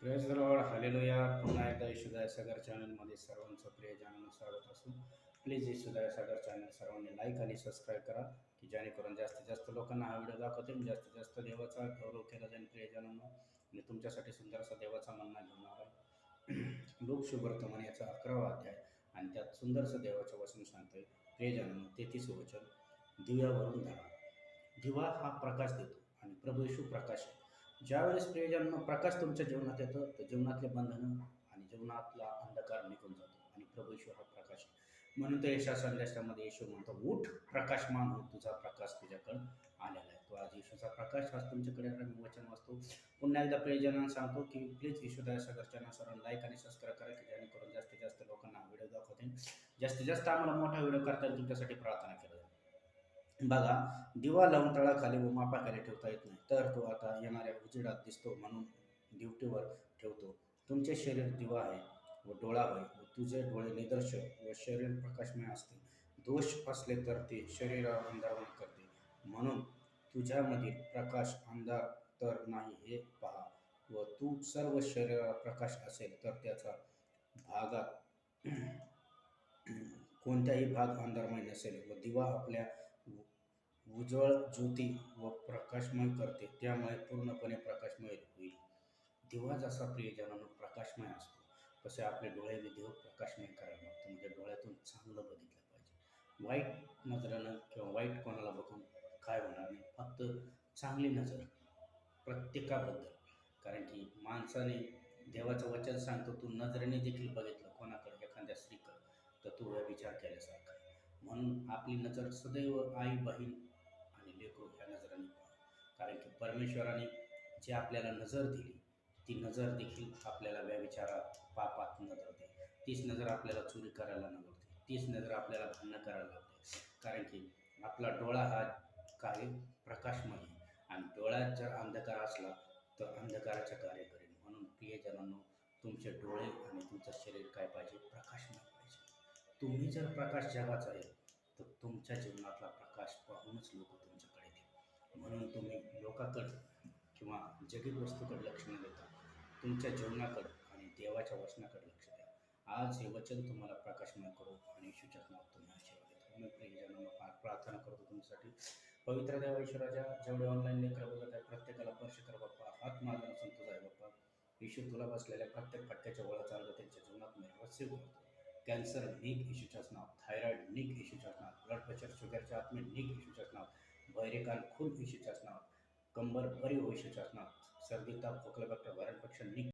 Praise the Lord hallelujah. पुन्हा एकदा येशूदाय सागर चॅनलमध्ये सर्वांचं प्रियजनांनो स्वागत असून प्लीज येशूदाय सागर चॅनल सर्वांनी लाईक आणि सबस्क्राईब करा की जेणेकरून जास्तीत जास्त लोकांना हा व्हिडिओ दाखवतील, जास्तीत जास्त देवाचा गौरव केला जाईल प्रियजनांनो. आणि तुमच्यासाठी सुंदर असा देवाचा मन्ना घेऊन आला लोक शुभवर्तमान याचा 11वा अध्याय आणि त्यात सुंदरसं देवाचं वचन सांगतोय. प्रियजनांनो 33 वचन, दिव्यावरून धरा. दिवा हा प्रकाश देतो आणि प्रभू येशू प्रकाश आहे. ज्यावेळेस प्रियजनांनो प्रकाश तुमच्या जीवनात येतं तर जीवनातले बंधनं आणि जीवनातला अंधकार निघून जातो आणि प्रभू येशू हा प्रकाश आहे. म्हणून तर यशा संदेशामध्ये येशू म्हणतो, उठ प्रकाशमान हो, तुझा प्रकाश तुझ्याकडे आलेला आहे. तो आज येशूचा प्रकाश आज तुमच्याकडे वचन वाचतो. पुन्हा एकदा प्रियजनांना सांगतो की प्लीज येशूदाय सागर चॅनल सर्वांना लाईक आणि सबस्क्राईब करा की जेणेकरून जास्तीत जास्त लोकांना हा व्हिडिओ दाखवतील, जास्तीत जास्त आम्हाला मोठा व्हिडिओ करता येईल. तुमच्यासाठी प्रार्थना केली जाईल. बघा, दिवा लावून तळाखाली व मापाखाली ठेवता येत नाही, तर तो आता येणाऱ्या उजेडात दिसतो म्हणून ड्युटीवर ठेवतो. तुमचे शरीर दिवा आहे व डोळा होय, व तुझे डोळे निदर्श व शरीर प्रकाशमय असते. दोष असले तर ते शरीरावर अंधारवण करते, म्हणून तुझ्यामधील प्रकाश अंधार तर नाही हे पहा. व तू सर्व शरीराला प्रकाश असेल तर त्याचा भागात कोणताही भाग अंधारमय नसेल. व दिवा आपल्या उज्ज्वल ज्योती व प्रकाशमय करते, त्यामुळे पूर्णपणे प्रकाशमय होईल. दिवा जसा प्रियजनांनो प्रकाशमय असतो, तसे आपले डोळे देव प्रकाशमय करायला लागतो. म्हणजे डोळ्यातून चांगलं बघितलं पाहिजे. वाईट नजरेनं किंवा वाईट कोणाला बघून काय होणार नाही, फक्त चांगली नजर प्रत्येकाबद्दल. कारण की माणसाने देवाचं वचन सांगतो, तू नजरेने देखील बघितलं कोणाकडे एखाद्या स्त्रीकडे तर तू विचार केल्यासारखा आहे. म्हणून आपली नजर सदैव आई, बहीण आणि लेकरू ह्या नजराने पहा. कारण की परमेश्वराने जी आपल्याला नजर दिली, ती नजर देखील आपल्याला व्यभिचारात पापात न लावते. तीच नजर आपल्याला चोरी करायला न लावते, तीच नजर आपल्याला भांडणं करायला लावते. कारण की आपला डोळा हा कार्य प्रकाशमय आहे आणि डोळ्यात जर अंधकार असला तर अंधकाराचे कार्य करेल. म्हणून प्रियजनांनो, तुमचे डोळे आणि तुमचं शरीर काय पाहिजे, प्रकाशमय पाहिजे. तुम्ही जर प्रकाश जगाचा आहे तर तुमच्या जीवनातला प्रकाश पाहूनच लोक तुमच्याकडे येतील. म्हणून तुम्ही लोकांकडं किंवा जगित वस्तूकडे लक्ष न देता तुमच्या जीवनाकडं आणि देवाच्या वचनाकडे लक्ष द्या. आज हे वचन तुम्हाला प्रकाशमय करू आणि येशूच्या नावात तुम्ही आशीर्वाद देतो. मी प्रियजनांनो प्रार्थना करतो तुमच्यासाठी. पवित्र देवा ईश्वराच्या जेवढे ऑनलाईन लेकरं बघत आहे प्रत्येकाला स्पर्श कर बाप्पा. हात माझा संतोष आहे बाप्पा. येशू तुला बसलेल्या प्रत्येक फटक्याच्या वळा चाललं त्यांच्या जीवनात मी रिसीव्ह करतो. कॅन्सर निघ येशूच्याच नाव, थायरॉइड निघ येशूच्याच नाव, ब्लड प्रेशर शुगरच्या आत्मे निघ येशूच्याच नाव, बहिरेकान खून येशूच्याच नाव, कंबर बरी हो येशूच्याच नाव, सर्दी ताप खोकला डॉक्टर भरणपेक्षा निघ